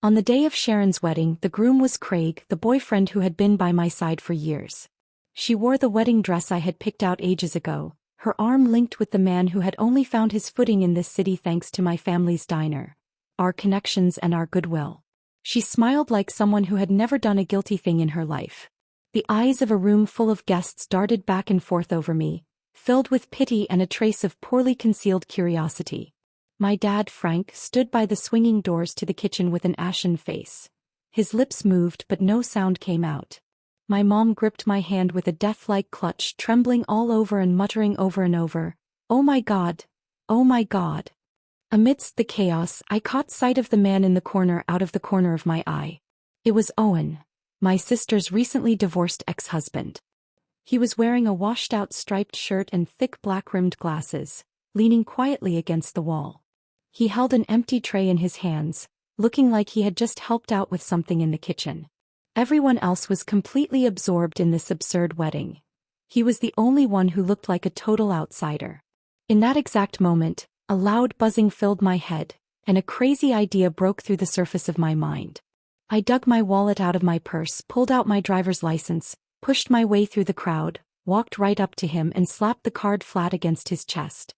On the day of Sharon's wedding, the groom was Craig, the boyfriend who had been by my side for years. She wore the wedding dress I had picked out ages ago, her arm linked with the man who had only found his footing in this city thanks to my family's diner, our connections and our goodwill. She smiled like someone who had never done a guilty thing in her life. The eyes of a room full of guests darted back and forth over me, filled with pity and a trace of poorly concealed curiosity. My dad, Frank, stood by the swinging doors to the kitchen with an ashen face. His lips moved but no sound came out. My mom gripped my hand with a death-like clutch, trembling all over and muttering over and over, "Oh my God! Oh my God!" Amidst the chaos, I caught sight of the man in the corner out of the corner of my eye. It was Owen, my sister's recently divorced ex-husband. He was wearing a washed-out striped shirt and thick black-rimmed glasses, leaning quietly against the wall. He held an empty tray in his hands, looking like he had just helped out with something in the kitchen. Everyone else was completely absorbed in this absurd wedding. He was the only one who looked like a total outsider. In that exact moment, a loud buzzing filled my head, and a crazy idea broke through the surface of my mind. I dug my wallet out of my purse, pulled out my driver's license, pushed my way through the crowd, walked right up to him and slapped the card flat against his chest.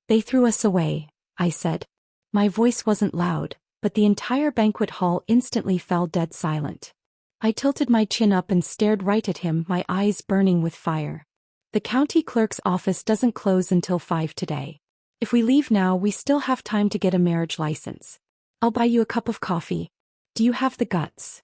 "They threw us away," I said. My voice wasn't loud, but the entire banquet hall instantly fell dead silent. I tilted my chin up and stared right at him, my eyes burning with fire. "The county clerk's office doesn't close until 5 today. If we leave now, we still have time to get a marriage license. I'll buy you a cup of coffee. Do you have the guts?"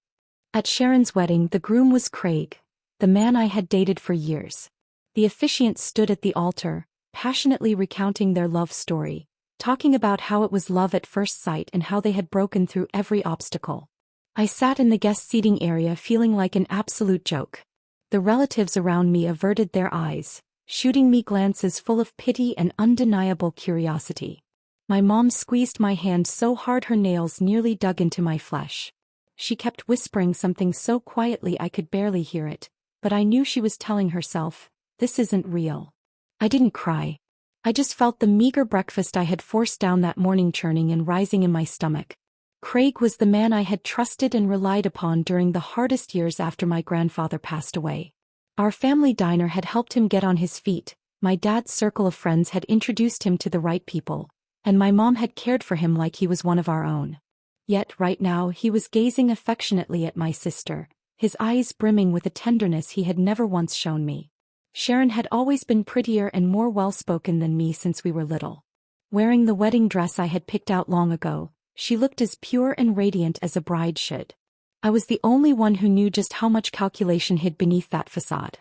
At Sharon's wedding, the groom was Craig, the man I had dated for years. The officiants stood at the altar, passionately recounting their love story, talking about how it was love at first sight and how they had broken through every obstacle. I sat in the guest seating area feeling like an absolute joke. The relatives around me averted their eyes, shooting me glances full of pity and undeniable curiosity. My mom squeezed my hand so hard her nails nearly dug into my flesh. She kept whispering something so quietly I could barely hear it, but I knew she was telling herself, "This isn't real." I didn't cry. I just felt the meager breakfast I had forced down that morning churning and rising in my stomach. Craig was the man I had trusted and relied upon during the hardest years after my grandfather passed away. Our family diner had helped him get on his feet, my dad's circle of friends had introduced him to the right people, and my mom had cared for him like he was one of our own. Yet right now he was gazing affectionately at my sister, his eyes brimming with a tenderness he had never once shown me. Sharon had always been prettier and more well-spoken than me since we were little. Wearing the wedding dress I had picked out long ago, she looked as pure and radiant as a bride should. I was the only one who knew just how much calculation hid beneath that facade.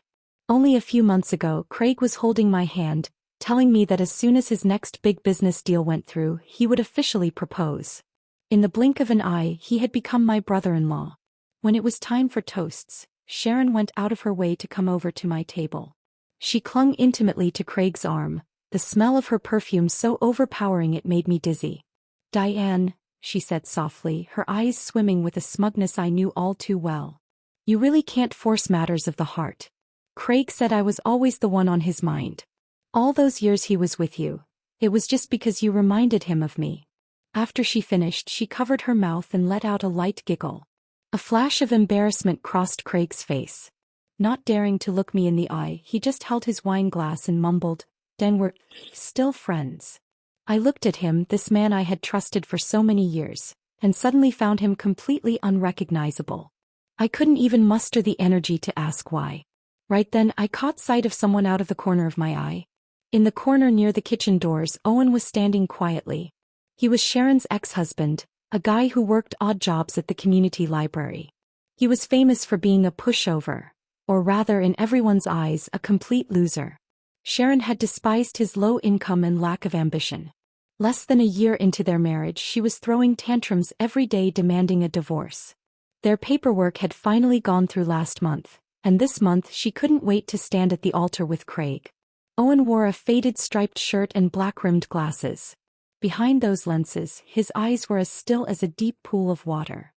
Only a few months ago, Craig was holding my hand, telling me that as soon as his next big business deal went through, he would officially propose. In the blink of an eye, he had become my brother-in-law. When it was time for toasts, Sharon went out of her way to come over to my table. She clung intimately to Craig's arm, the smell of her perfume so overpowering it made me dizzy. "Diane," she said softly, her eyes swimming with a smugness I knew all too well. "You really can't force matters of the heart. Craig said I was always the one on his mind. All those years he was with you, it was just because you reminded him of me." After she finished, she covered her mouth and let out a light giggle. A flash of embarrassment crossed Craig's face. Not daring to look me in the eye, he just held his wine glass and mumbled, "Then we're still friends." I looked at him, this man I had trusted for so many years, and suddenly found him completely unrecognizable. I couldn't even muster the energy to ask why. Right then, I caught sight of someone out of the corner of my eye. In the corner near the kitchen doors, Owen was standing quietly. He was Sharon's ex-husband, a guy who worked odd jobs at the community library. He was famous for being a pushover, or rather in everyone's eyes, a complete loser. Sharon had despised his low income and lack of ambition. Less than a year into their marriage, she was throwing tantrums every day demanding a divorce. Their paperwork had finally gone through last month, and this month she couldn't wait to stand at the altar with Craig. Owen wore a faded striped shirt and black-rimmed glasses. Behind those lenses, his eyes were as still as a deep pool of water.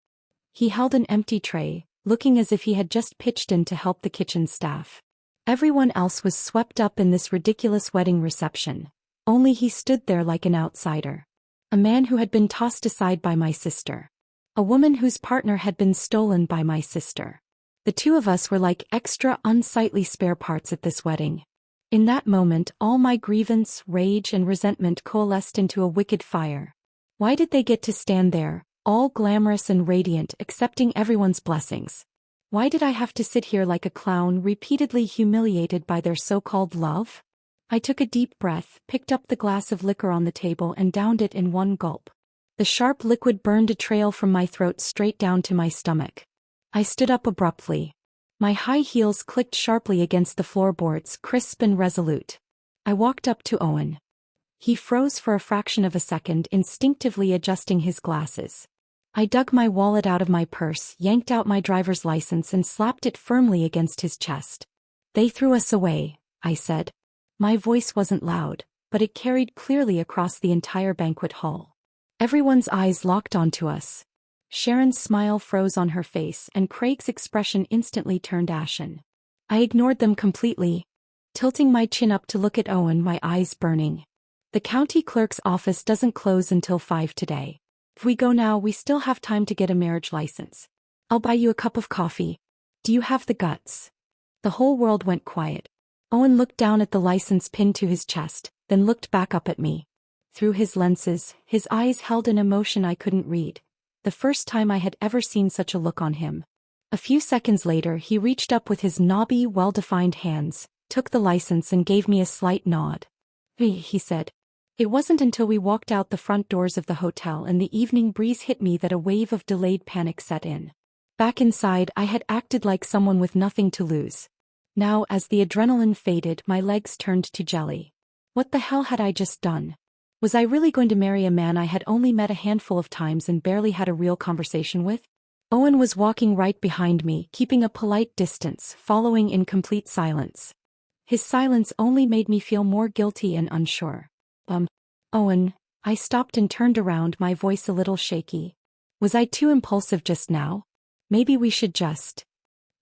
He held an empty tray, looking as if he had just pitched in to help the kitchen staff. Everyone else was swept up in this ridiculous wedding reception. Only he stood there like an outsider. A man who had been tossed aside by my sister. A woman whose partner had been stolen by my sister. The two of us were like extra unsightly spare parts at this wedding. In that moment, all my grievance, rage, and resentment coalesced into a wicked fire. Why did they get to stand there, all glamorous and radiant, accepting everyone's blessings? Why did I have to sit here like a clown, repeatedly humiliated by their so-called love? I took a deep breath, picked up the glass of liquor on the table and downed it in one gulp. The sharp liquid burned a trail from my throat straight down to my stomach. I stood up abruptly. My high heels clicked sharply against the floorboards, crisp and resolute. I walked up to Owen. He froze for a fraction of a second, instinctively adjusting his glasses. I dug my wallet out of my purse, yanked out my driver's license and slapped it firmly against his chest. "They threw us away," I said. My voice wasn't loud, but it carried clearly across the entire banquet hall. Everyone's eyes locked onto us. Sharon's smile froze on her face and Craig's expression instantly turned ashen. I ignored them completely, tilting my chin up to look at Owen, my eyes burning. "The county clerk's office doesn't close until 5 today. If we go now, we still have time to get a marriage license. I'll buy you a cup of coffee. Do you have the guts?" The whole world went quiet. Owen looked down at the license pinned to his chest, then looked back up at me. Through his lenses, his eyes held an emotion I couldn't read. The first time I had ever seen such a look on him. A few seconds later, he reached up with his knobby, well-defined hands, took the license and gave me a slight nod. "Hey," he said. It wasn't until we walked out the front doors of the hotel and the evening breeze hit me that a wave of delayed panic set in. Back inside, I had acted like someone with nothing to lose. Now, as the adrenaline faded, my legs turned to jelly. What the hell had I just done? Was I really going to marry a man I had only met a handful of times and barely had a real conversation with? Owen was walking right behind me, keeping a polite distance, following in complete silence. His silence only made me feel more guilty and unsure. Owen, I stopped and turned around, my voice a little shaky. Was I too impulsive just now? Maybe we should just...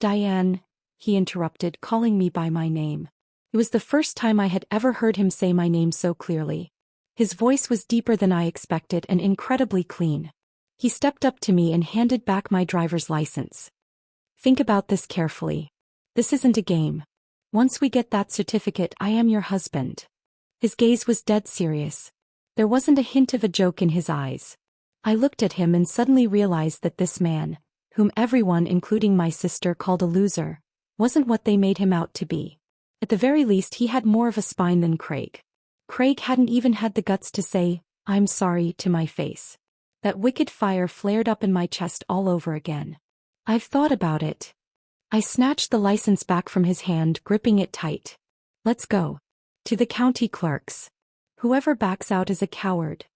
"Diane," he interrupted, calling me by my name. It was the first time I had ever heard him say my name so clearly. His voice was deeper than I expected and incredibly clean. He stepped up to me and handed back my driver's license. "Think about this carefully. This isn't a game. Once we get that certificate, I am your husband." His gaze was dead serious. There wasn't a hint of a joke in his eyes. I looked at him and suddenly realized that this man, whom everyone including my sister called a loser, wasn't what they made him out to be. At the very least, he had more of a spine than Craig. Craig hadn't even had the guts to say, "I'm sorry," to my face. That wicked fire flared up in my chest all over again. "I've thought about it." I snatched the license back from his hand, gripping it tight. "Let's go. To the county clerk's. Whoever backs out is a coward."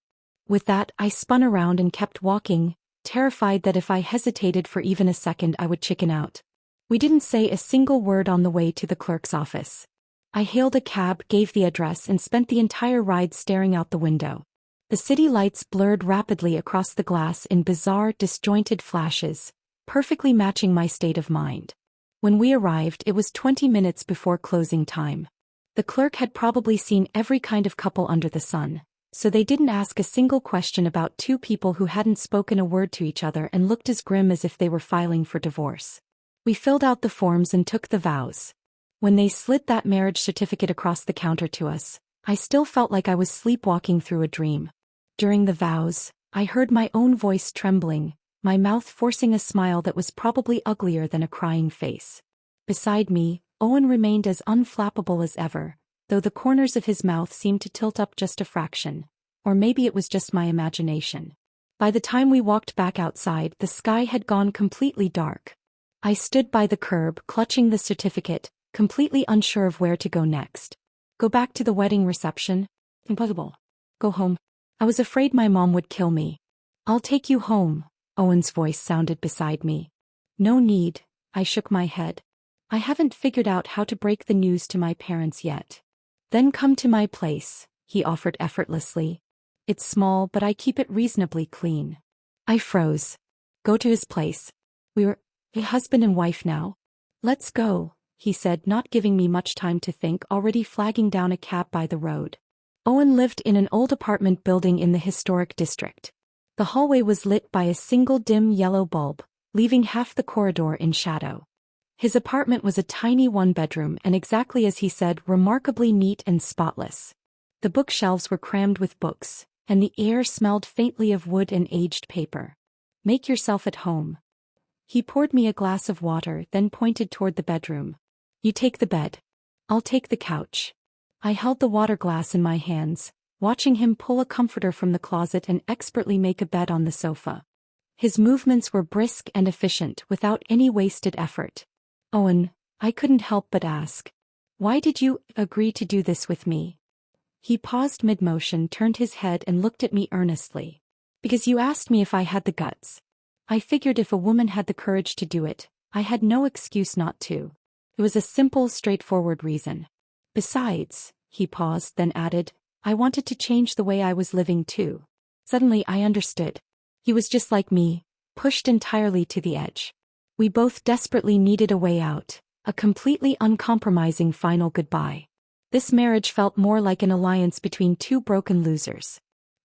With that, I spun around and kept walking, terrified that if I hesitated for even a second I would chicken out. We didn't say a single word on the way to the clerk's office. I hailed a cab, gave the address, and spent the entire ride staring out the window. The city lights blurred rapidly across the glass in bizarre, disjointed flashes, perfectly matching my state of mind. When we arrived, it was 20 minutes before closing time. The clerk had probably seen every kind of couple under the sun, so they didn't ask a single question about two people who hadn't spoken a word to each other and looked as grim as if they were filing for divorce. We filled out the forms and took the vows. When they slid that marriage certificate across the counter to us, I still felt like I was sleepwalking through a dream. During the vows, I heard my own voice trembling, my mouth forcing a smile that was probably uglier than a crying face. Beside me, Owen remained as unflappable as ever, though the corners of his mouth seemed to tilt up just a fraction. Or maybe it was just my imagination. By the time we walked back outside, the sky had gone completely dark. I stood by the curb, clutching the certificate, completely unsure of where to go next. Go back to the wedding reception? Impossible. Go home. I was afraid my mom would kill me. "I'll take you home," Owen's voice sounded beside me. "No need," I shook my head. "I haven't figured out how to break the news to my parents yet." "Then come to my place," he offered effortlessly. "It's small, but I keep it reasonably clean." I froze. Go to his place. We were a husband and wife now. "Let's go," he said, not giving me much time to think, already flagging down a cab by the road. Owen lived in an old apartment building in the historic district. The hallway was lit by a single dim yellow bulb, leaving half the corridor in shadow. His apartment was a tiny one-bedroom and, exactly as he said, remarkably neat and spotless. The bookshelves were crammed with books, and the air smelled faintly of wood and aged paper. "Make yourself at home." He poured me a glass of water, then pointed toward the bedroom. "You take the bed. I'll take the couch." I held the water glass in my hands, watching him pull a comforter from the closet and expertly make a bed on the sofa. His movements were brisk and efficient, without any wasted effort. "Owen," I couldn't help but ask, "why did you agree to do this with me?" He paused mid-motion, turned his head and looked at me earnestly. "Because you asked me if I had the guts. I figured if a woman had the courage to do it, I had no excuse not to. It was a simple, straightforward reason. Besides," he paused, then added, "I wanted to change the way I was living too." Suddenly I understood. He was just like me, pushed entirely to the edge. We both desperately needed a way out, a completely uncompromising final goodbye. This marriage felt more like an alliance between two broken losers.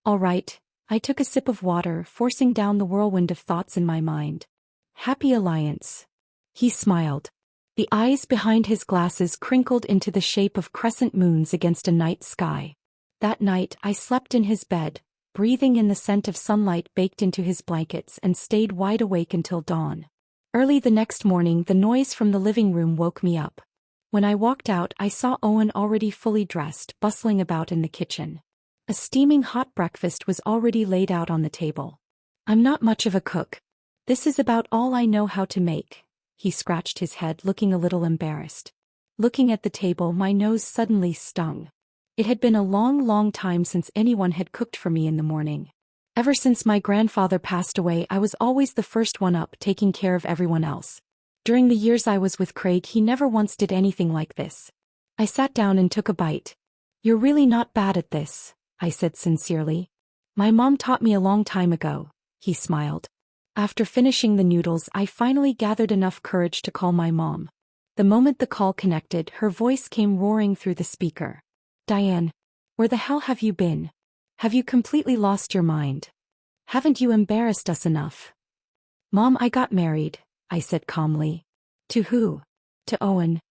"All right," I took a sip of water, forcing down the whirlwind of thoughts in my mind. "Happy alliance." He smiled. The eyes behind his glasses crinkled into the shape of crescent moons against a night sky. That night I slept in his bed, breathing in the scent of sunlight baked into his blankets, and stayed wide awake until dawn. Early the next morning, the noise from the living room woke me up. When I walked out, I saw Owen already fully dressed, bustling about in the kitchen. A steaming hot breakfast was already laid out on the table. "I'm not much of a cook. This is about all I know how to make." He scratched his head, looking a little embarrassed. Looking at the table, my nose suddenly stung. It had been a long time since anyone had cooked for me in the morning. Ever since my grandfather passed away, I was always the first one up, taking care of everyone else. During the years I was with Craig, he never once did anything like this. I sat down and took a bite. "You're really not bad at this," I said sincerely. "My mom taught me a long time ago." He smiled. After finishing the noodles, I finally gathered enough courage to call my mom. The moment the call connected, her voice came roaring through the speaker. "Diane, where the hell have you been? Have you completely lost your mind? Haven't you embarrassed us enough?" "Mom, I got married," I said calmly. "To who?" "To Owen."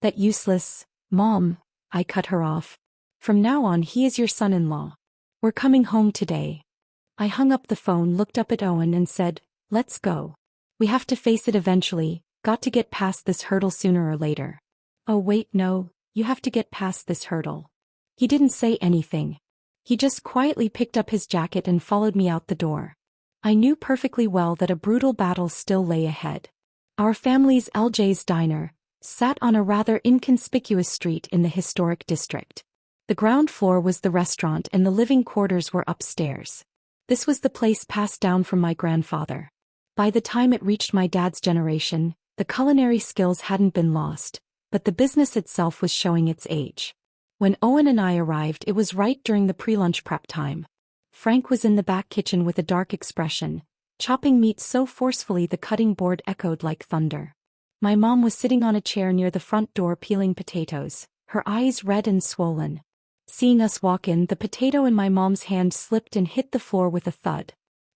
"That useless." "Mom," I cut her off. "From now on, he is your son-in-law. We're coming home today." I hung up the phone, looked up at Owen and said, "Let's go. We have to face it eventually, got to get past this hurdle sooner or later." "Oh wait, no, you have to get past this hurdle." He didn't say anything. He just quietly picked up his jacket and followed me out the door. I knew perfectly well that a brutal battle still lay ahead. Our family's LJ's Diner sat on a rather inconspicuous street in the historic district. The ground floor was the restaurant and the living quarters were upstairs. This was the place passed down from my grandfather. By the time it reached my dad's generation, the culinary skills hadn't been lost, but the business itself was showing its age. When Owen and I arrived, it was right during the pre-lunch prep time. Frank was in the back kitchen with a dark expression, chopping meat so forcefully the cutting board echoed like thunder. My mom was sitting on a chair near the front door peeling potatoes, her eyes red and swollen. Seeing us walk in, the potato in my mom's hand slipped and hit the floor with a thud.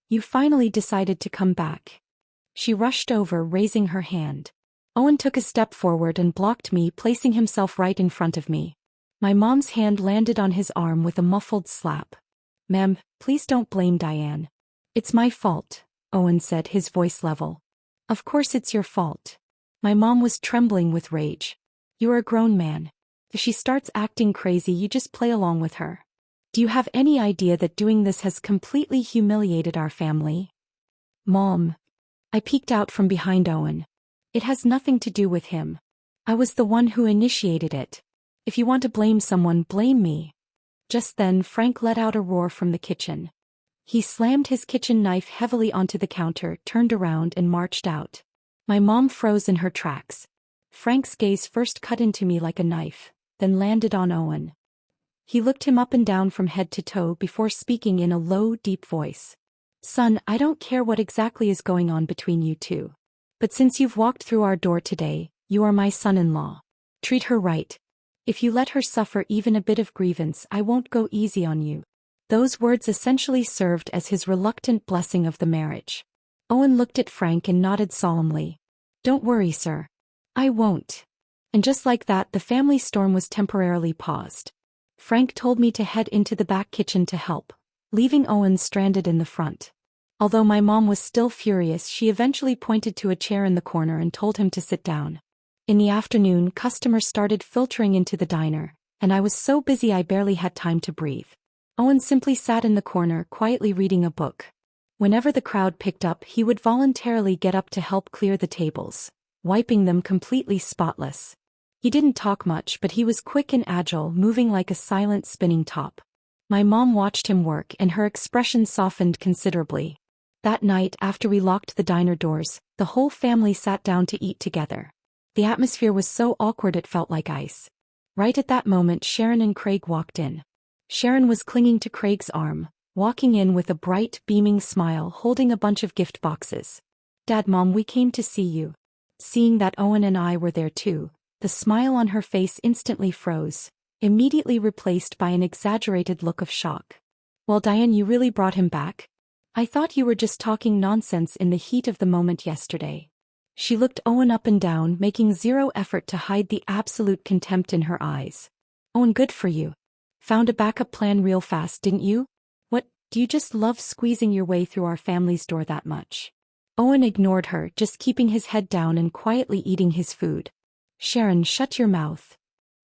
"You finally decided to come back." She rushed over, raising her hand. Owen took a step forward and blocked me, placing himself right in front of me. My mom's hand landed on his arm with a muffled slap. "Ma'am, please don't blame Diane. It's my fault," Owen said, his voice level. "Of course it's your fault." My mom was trembling with rage. "You're a grown man. If she starts acting crazy, you just play along with her. Do you have any idea that doing this has completely humiliated our family?" "Mom." I peeked out from behind Owen. "It has nothing to do with him. I was the one who initiated it. If you want to blame someone, blame me." Just then, Frank let out a roar from the kitchen. He slammed his kitchen knife heavily onto the counter, turned around and marched out. My mom froze in her tracks. Frank's gaze first cut into me like a knife, then landed on Owen. He looked him up and down from head to toe before speaking in a low, deep voice. "Son, I don't care what exactly is going on between you two. But since you've walked through our door today, you are my son-in-law. Treat her right. If you let her suffer even a bit of grievance, I won't go easy on you." Those words essentially served as his reluctant blessing of the marriage. Owen looked at Frank and nodded solemnly. "Don't worry, sir. I won't." And just like that, the family storm was temporarily paused. Frank told me to head into the back kitchen to help, leaving Owen stranded in the front. Although my mom was still furious, she eventually pointed to a chair in the corner and told him to sit down. In the afternoon, customers started filtering into the diner, and I was so busy I barely had time to breathe. Owen simply sat in the corner, quietly reading a book. Whenever the crowd picked up, he would voluntarily get up to help clear the tables, wiping them completely spotless. He didn't talk much, but he was quick and agile, moving like a silent spinning top. My mom watched him work and her expression softened considerably. That night, after we locked the diner doors, the whole family sat down to eat together. The atmosphere was so awkward it felt like ice. Right at that moment, Sharon and Craig walked in. Sharon was clinging to Craig's arm, walking in with a bright, beaming smile, holding a bunch of gift boxes. "Dad, Mom, we came to see you." Seeing that Owen and I were there too, the smile on her face instantly froze, immediately replaced by an exaggerated look of shock. "Well, Diane, you really brought him back? I thought you were just talking nonsense in the heat of the moment yesterday." She looked Owen up and down, making zero effort to hide the absolute contempt in her eyes. "Owen, good for you. Found a backup plan real fast, didn't you? What, do you just love squeezing your way through our family's door that much?" Owen ignored her, just keeping his head down and quietly eating his food. "Sharon, shut your mouth."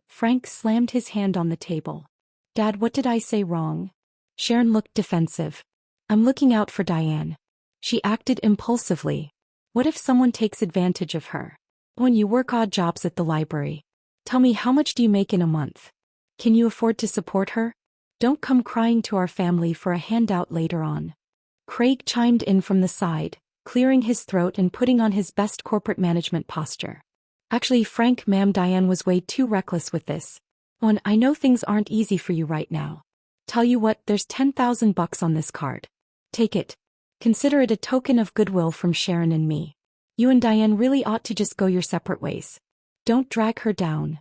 Frank slammed his hand on the table. "Dad, what did I say wrong?" Sharon looked defensive. "I'm looking out for Diane. She acted impulsively. What if someone takes advantage of her? When you work odd jobs at the library. Tell me, how much do you make in a month? Can you afford to support her? Don't come crying to our family for a handout later on." Craig chimed in from the side, clearing his throat and putting on his best corporate management posture. "Actually, Frank, ma'am, Diane was way too reckless with this. Owen, I know things aren't easy for you right now. Tell you what, there's $10,000 on this card. Take it. Consider it a token of goodwill from Sharon and me. You and Diane really ought to just go your separate ways. Don't drag her down."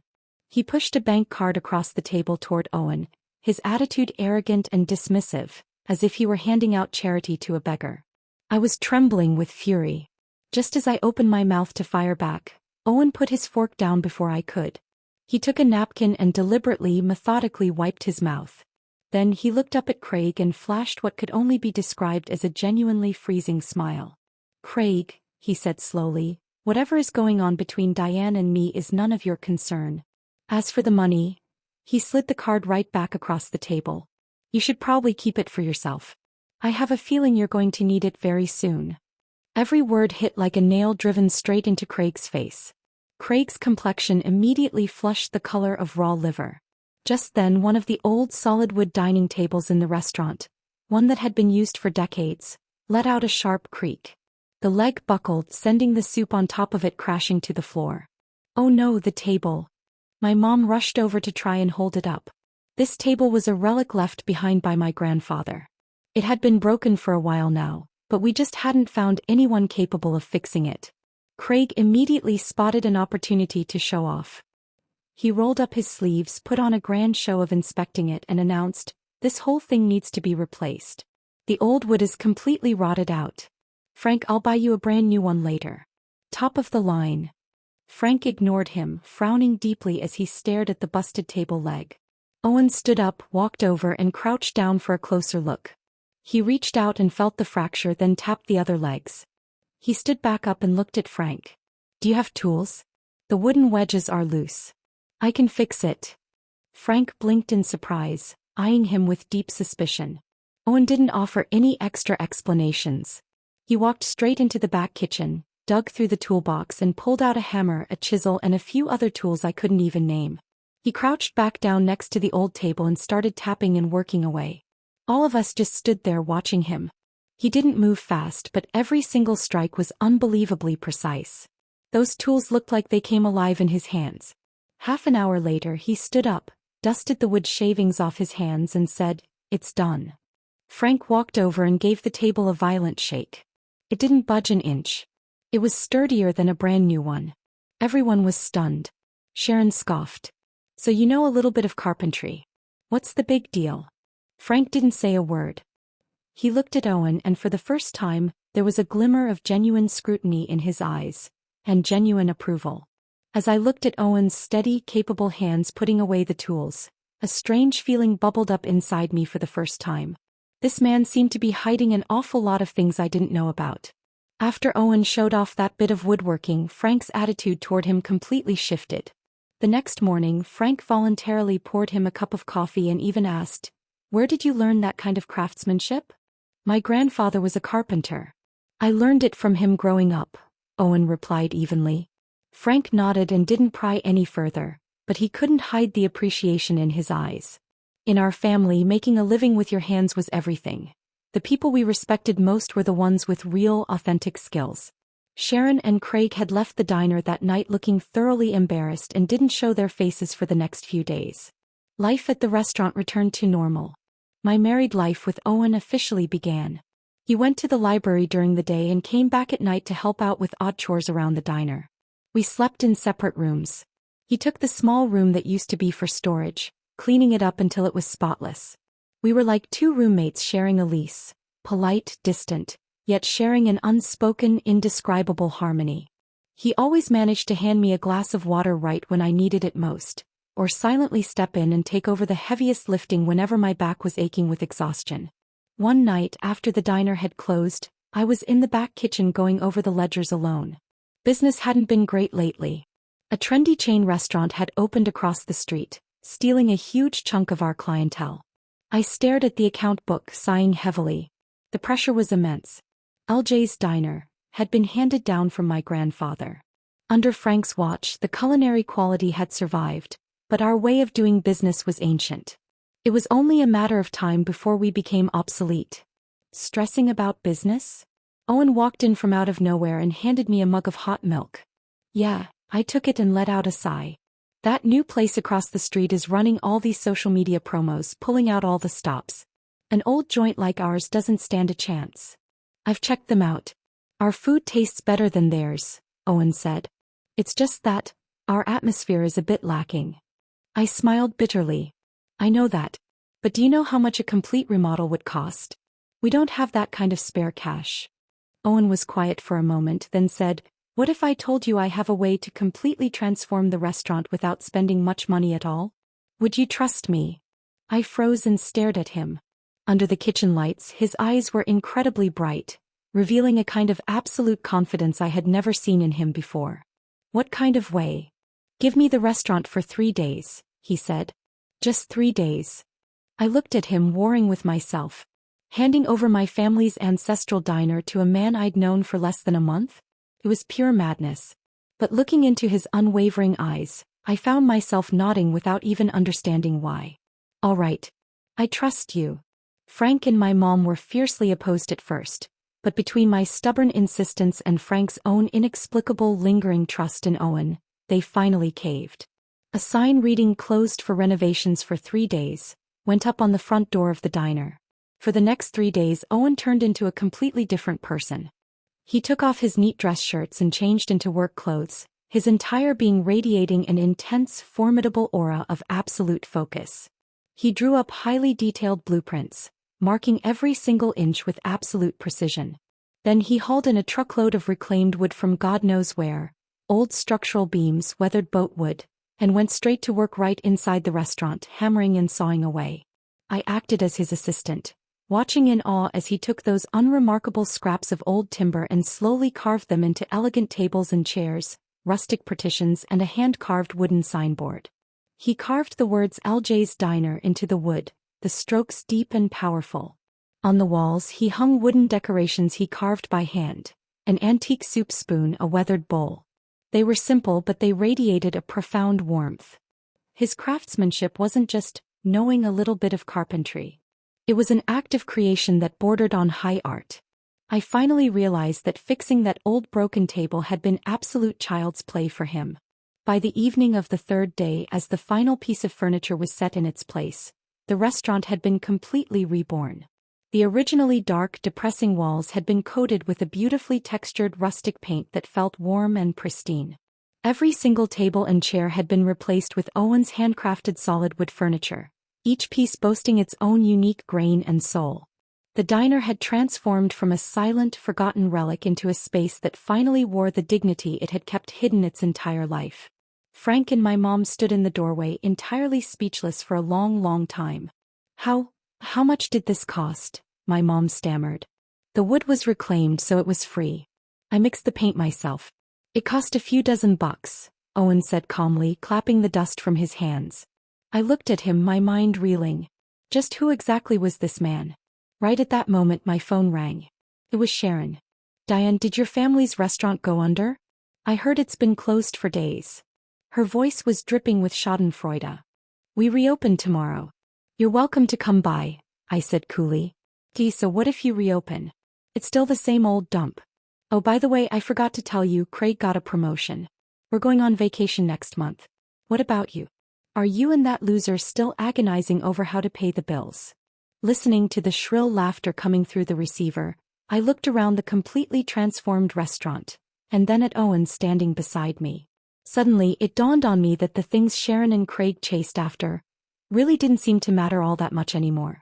He pushed a bank card across the table toward Owen, his attitude arrogant and dismissive, as if he were handing out charity to a beggar. I was trembling with fury. Just as I opened my mouth to fire back, Owen put his fork down before I could. He took a napkin and deliberately, methodically wiped his mouth. Then he looked up at Craig and flashed what could only be described as a genuinely freezing smile. "Craig," he said slowly, "whatever is going on between Diane and me is none of your concern. As for the money," he slid the card right back across the table, "you should probably keep it for yourself. I have a feeling you're going to need it very soon." Every word hit like a nail driven straight into Craig's face. Craig's complexion immediately flushed the color of raw liver. Just then, one of the old solid wood dining tables in the restaurant, one that had been used for decades, let out a sharp creak. The leg buckled, sending the soup on top of it crashing to the floor. "Oh no, the table." My mom rushed over to try and hold it up. This table was a relic left behind by my grandfather. It had been broken for a while now, but we just hadn't found anyone capable of fixing it. Craig immediately spotted an opportunity to show off. He rolled up his sleeves, put on a grand show of inspecting it, and announced, "This whole thing needs to be replaced. The old wood is completely rotted out. Frank, I'll buy you a brand new one later. Top of the line." Frank ignored him, frowning deeply as he stared at the busted table leg. Owen stood up, walked over, and crouched down for a closer look. He reached out and felt the fracture, then tapped the other legs. He stood back up and looked at Frank. "Do you have tools? The wooden wedges are loose. I can fix it." Frank blinked in surprise, eyeing him with deep suspicion. Owen didn't offer any extra explanations. He walked straight into the back kitchen, dug through the toolbox and pulled out a hammer, a chisel, and a few other tools I couldn't even name. He crouched back down next to the old table and started tapping and working away. All of us just stood there watching him. He didn't move fast, but every single strike was unbelievably precise. Those tools looked like they came alive in his hands. Half an hour later, he stood up, dusted the wood shavings off his hands and said, "It's done." Frank walked over and gave the table a violent shake. It didn't budge an inch. It was sturdier than a brand new one. Everyone was stunned. Sharon scoffed. "So you know a little bit of carpentry. What's the big deal?" Frank didn't say a word. He looked at Owen, and for the first time, there was a glimmer of genuine scrutiny in his eyes, and genuine approval. As I looked at Owen's steady, capable hands putting away the tools, a strange feeling bubbled up inside me for the first time. This man seemed to be hiding an awful lot of things I didn't know about. After Owen showed off that bit of woodworking, Frank's attitude toward him completely shifted. The next morning, Frank voluntarily poured him a cup of coffee and even asked, "Where did you learn that kind of craftsmanship?" "My grandfather was a carpenter. I learned it from him growing up," Owen replied evenly. Frank nodded and didn't pry any further, but he couldn't hide the appreciation in his eyes. In our family, making a living with your hands was everything. The people we respected most were the ones with real, authentic skills. Sharon and Craig had left the diner that night looking thoroughly embarrassed and didn't show their faces for the next few days. Life at the restaurant returned to normal. My married life with Owen officially began. He went to the library during the day and came back at night to help out with odd chores around the diner. We slept in separate rooms. He took the small room that used to be for storage, cleaning it up until it was spotless. We were like two roommates sharing a lease, polite, distant, yet sharing an unspoken, indescribable harmony. He always managed to hand me a glass of water right when I needed it most, or silently step in and take over the heaviest lifting whenever my back was aching with exhaustion. One night after the diner had closed, I was in the back kitchen going over the ledgers alone. Business hadn't been great lately. A trendy chain restaurant had opened across the street, stealing a huge chunk of our clientele. I stared at the account book, sighing heavily. The pressure was immense. LJ's Diner had been handed down from my grandfather. Under Frank's watch, the culinary quality had survived, but our way of doing business was ancient. It was only a matter of time before we became obsolete. Stressing about business? Owen walked in from out of nowhere and handed me a mug of hot milk. Yeah, I took it and let out a sigh. That new place across the street is running all these social media promos, pulling out all the stops. An old joint like ours doesn't stand a chance. I've checked them out. Our food tastes better than theirs, Owen said. It's just that our atmosphere is a bit lacking. I smiled bitterly. I know that. But do you know how much a complete remodel would cost? We don't have that kind of spare cash. Owen was quiet for a moment, then said, "What if I told you I have a way to completely transform the restaurant without spending much money at all? Would you trust me?" I froze and stared at him. Under the kitchen lights, his eyes were incredibly bright, revealing a kind of absolute confidence I had never seen in him before. "What kind of way?" "Give me the restaurant for 3 days," he said. "Just 3 days." I looked at him, warring with myself. Handing over my family's ancestral diner to a man I'd known for less than a month? It was pure madness. But looking into his unwavering eyes, I found myself nodding without even understanding why. "All right. I trust you." Frank and my mom were fiercely opposed at first, but between my stubborn insistence and Frank's own inexplicable lingering trust in Owen, they finally caved. A sign reading "Closed for renovations for 3 days" went up on the front door of the diner. For the next 3 days, Owen turned into a completely different person. He took off his neat dress shirts and changed into work clothes, his entire being radiating an intense, formidable aura of absolute focus. He drew up highly detailed blueprints, marking every single inch with absolute precision. Then he hauled in a truckload of reclaimed wood from God knows where, old structural beams, weathered boat wood, and went straight to work right inside the restaurant, hammering and sawing away. I acted as his assistant, watching in awe as he took those unremarkable scraps of old timber and slowly carved them into elegant tables and chairs, rustic partitions, and a hand-carved wooden signboard. He carved the words "LJ's Diner" into the wood, the strokes deep and powerful. On the walls he hung wooden decorations he carved by hand, an antique soup spoon, a weathered bowl. They were simple, but they radiated a profound warmth. His craftsmanship wasn't just knowing a little bit of carpentry. It was an act of creation that bordered on high art. I finally realized that fixing that old broken table had been absolute child's play for him. By the evening of the 3rd day, as the final piece of furniture was set in its place, the restaurant had been completely reborn. The originally dark, depressing walls had been coated with a beautifully textured rustic paint that felt warm and pristine. Every single table and chair had been replaced with Owen's handcrafted solid wood furniture, each piece boasting its own unique grain and soul. The diner had transformed from a silent, forgotten relic into a space that finally wore the dignity it had kept hidden its entire life. Frank and my mom stood in the doorway, entirely speechless for a long, long time. How much did this cost? My mom stammered. The wood was reclaimed, so it was free. I mixed the paint myself. It cost a few dozen bucks, Owen said calmly, clapping the dust from his hands. I looked at him, my mind reeling. Just who exactly was this man? Right at that moment my phone rang. It was Sharon. Diane, did your family's restaurant go under? I heard it's been closed for days. Her voice was dripping with schadenfreude. We reopen tomorrow. You're welcome to come by, I said coolly. So what if you reopen? It's still the same old dump. Oh, by the way, I forgot to tell you, Craig got a promotion. We're going on vacation next month. What about you? Are you and that loser still agonizing over how to pay the bills? Listening to the shrill laughter coming through the receiver, I looked around the completely transformed restaurant, and then at Owen standing beside me. Suddenly, it dawned on me that the things Sharon and Craig chased after really didn't seem to matter all that much anymore.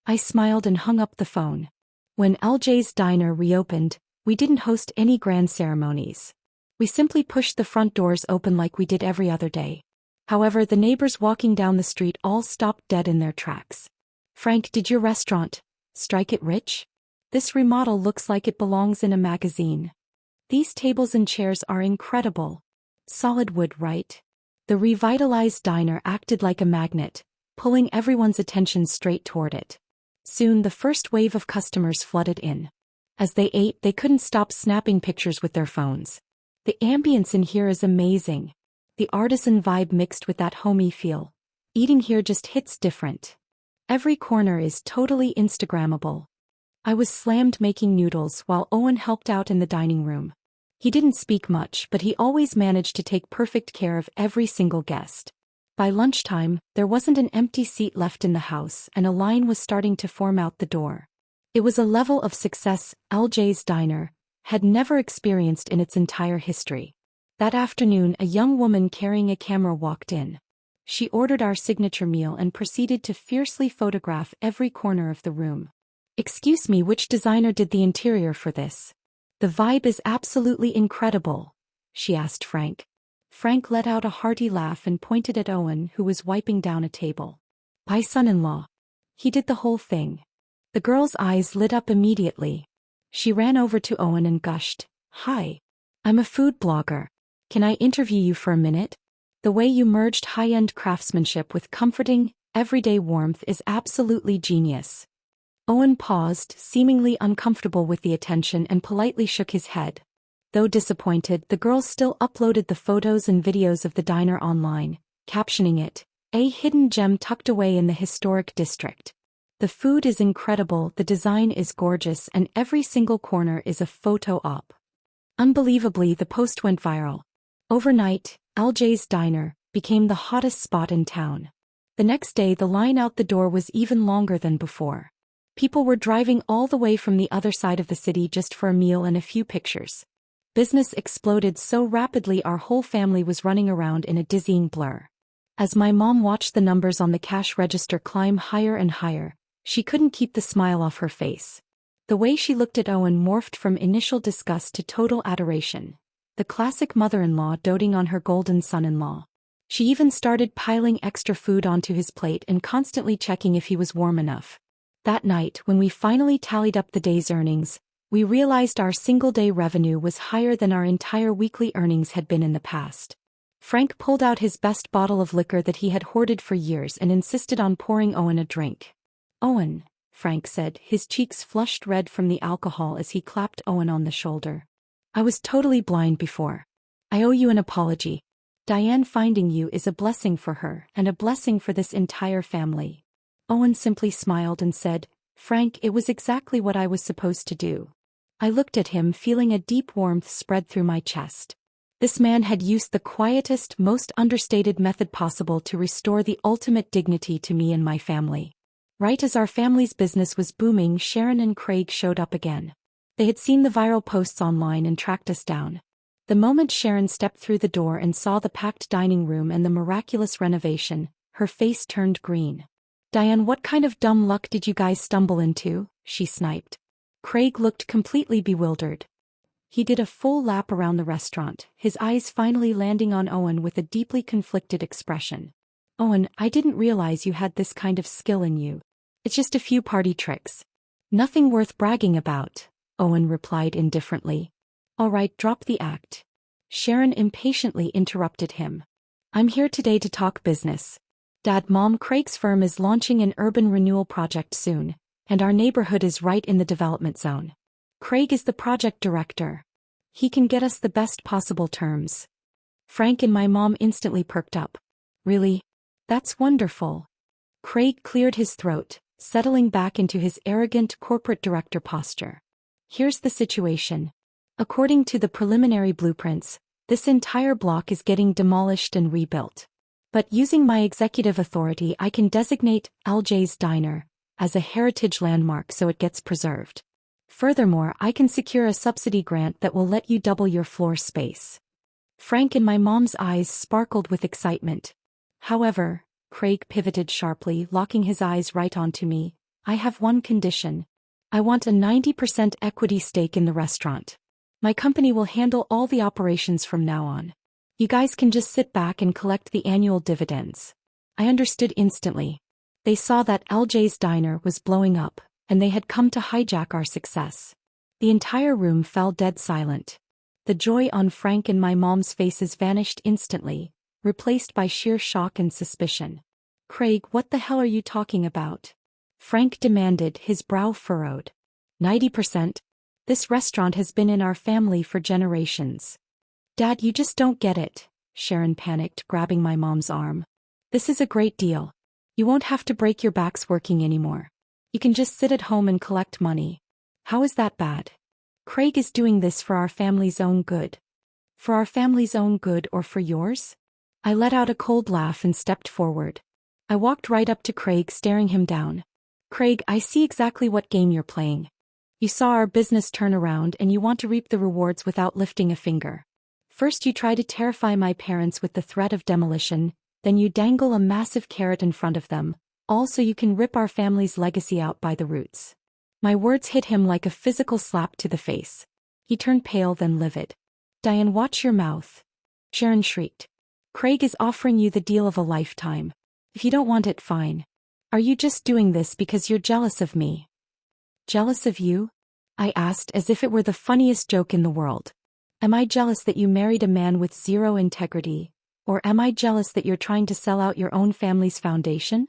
I smiled and hung up the phone. When LJ's Diner reopened, we didn't host any grand ceremonies. We simply pushed the front doors open like we did every other day. However, the neighbors walking down the street all stopped dead in their tracks. Frank, did your restaurant strike it rich? This remodel looks like it belongs in a magazine. These tables and chairs are incredible. Solid wood, right? The revitalized diner acted like a magnet, pulling everyone's attention straight toward it. Soon the first wave of customers flooded in. As they ate, they couldn't stop snapping pictures with their phones. The ambience in here is amazing. The artisan vibe mixed with that homey feel. Eating here just hits different. Every corner is totally Instagrammable. I was slammed making noodles while Owen helped out in the dining room. He didn't speak much, but he always managed to take perfect care of every single guest. By lunchtime, there wasn't an empty seat left in the house, and a line was starting to form out the door. It was a level of success LJ's Diner had never experienced in its entire history. That afternoon, a young woman carrying a camera walked in. She ordered our signature meal and proceeded to fiercely photograph every corner of the room. Excuse me, which designer did the interior for this? The vibe is absolutely incredible, she asked Frank. Frank let out a hearty laugh and pointed at Owen, who was wiping down a table. My son-in-law. He did the whole thing. The girl's eyes lit up immediately. She ran over to Owen and gushed, "Hi. I'm a food blogger. Can I interview you for a minute? The way you merged high-end craftsmanship with comforting, everyday warmth is absolutely genius." Owen paused, seemingly uncomfortable with the attention, and politely shook his head. Though disappointed, the girl still uploaded the photos and videos of the diner online, captioning it, "A hidden gem tucked away in the historic district. The food is incredible, the design is gorgeous, and every single corner is a photo op." Unbelievably, the post went viral. Overnight, LJ's Diner became the hottest spot in town. The next day, the line out the door was even longer than before. People were driving all the way from the other side of the city just for a meal and a few pictures. Business exploded so rapidly our whole family was running around in a dizzying blur. As my mom watched the numbers on the cash register climb higher and higher, she couldn't keep the smile off her face. The way she looked at Owen morphed from initial disgust to total adoration. The classic mother-in-law doting on her golden son-in-law. She even started piling extra food onto his plate and constantly checking if he was warm enough. That night, when we finally tallied up the day's earnings, we realized our single-day revenue was higher than our entire weekly earnings had been in the past. Frank pulled out his best bottle of liquor that he had hoarded for years and insisted on pouring Owen a drink. "Owen," Frank said, his cheeks flushed red from the alcohol as he clapped Owen on the shoulder. "I was totally blind before. I owe you an apology. Diane, finding you is a blessing for her and a blessing for this entire family." Owen simply smiled and said, "Frank, it was exactly what I was supposed to do." I looked at him, feeling a deep warmth spread through my chest. This man had used the quietest, most understated method possible to restore the ultimate dignity to me and my family. Right as our family's business was booming, Sharon and Craig showed up again. They had seen the viral posts online and tracked us down. The moment Sharon stepped through the door and saw the packed dining room and the miraculous renovation, her face turned green. Diane, what kind of dumb luck did you guys stumble into? She sniped. Craig looked completely bewildered. He did a full lap around the restaurant, his eyes finally landing on Owen with a deeply conflicted expression. Owen, I didn't realize you had this kind of skill in you. It's just a few party tricks. Nothing worth bragging about, Owen replied indifferently. All right, drop the act. Sharon impatiently interrupted him. I'm here today to talk business. Dad, Mom, Craig's firm is launching an urban renewal project soon, and our neighborhood is right in the development zone. Craig is the project director. He can get us the best possible terms. Frank and my mom instantly perked up. Really? That's wonderful. Craig cleared his throat, settling back into his arrogant corporate director posture. Here's the situation. According to the preliminary blueprints, this entire block is getting demolished and rebuilt. But using my executive authority, I can designate LJ's Diner as a heritage landmark so it gets preserved. Furthermore, I can secure a subsidy grant that will let you double your floor space. Frank and my mom's eyes sparkled with excitement. However, Craig pivoted sharply, locking his eyes right onto me. I have one condition. I want a 90% equity stake in the restaurant. My company will handle all the operations from now on. You guys can just sit back and collect the annual dividends. I understood instantly. They saw that LJ's Diner was blowing up, and they had come to hijack our success. The entire room fell dead silent. The joy on Frank and my mom's faces vanished instantly, replaced by sheer shock and suspicion. Craig, what the hell are you talking about? Frank demanded, his brow furrowed. 90%? This restaurant has been in our family for generations. Dad, you just don't get it, Sharon panicked, grabbing my mom's arm. This is a great deal. You won't have to break your backs working anymore. You can just sit at home and collect money. How is that bad? Craig is doing this for our family's own good. For our family's own good or for yours? I let out a cold laugh and stepped forward. I walked right up to Craig, staring him down. Craig, I see exactly what game you're playing. You saw our business turn around and you want to reap the rewards without lifting a finger. First you try to terrify my parents with the threat of demolition, then you dangle a massive carrot in front of them, all so you can rip our family's legacy out by the roots. My words hit him like a physical slap to the face. He turned pale, then livid. Diane, watch your mouth. Sharon shrieked. Craig is offering you the deal of a lifetime. If you don't want it, fine. Are you just doing this because you're jealous of me? Jealous of you? I asked as if it were the funniest joke in the world. Am I jealous that you married a man with zero integrity? Or am I jealous that you're trying to sell out your own family's foundation?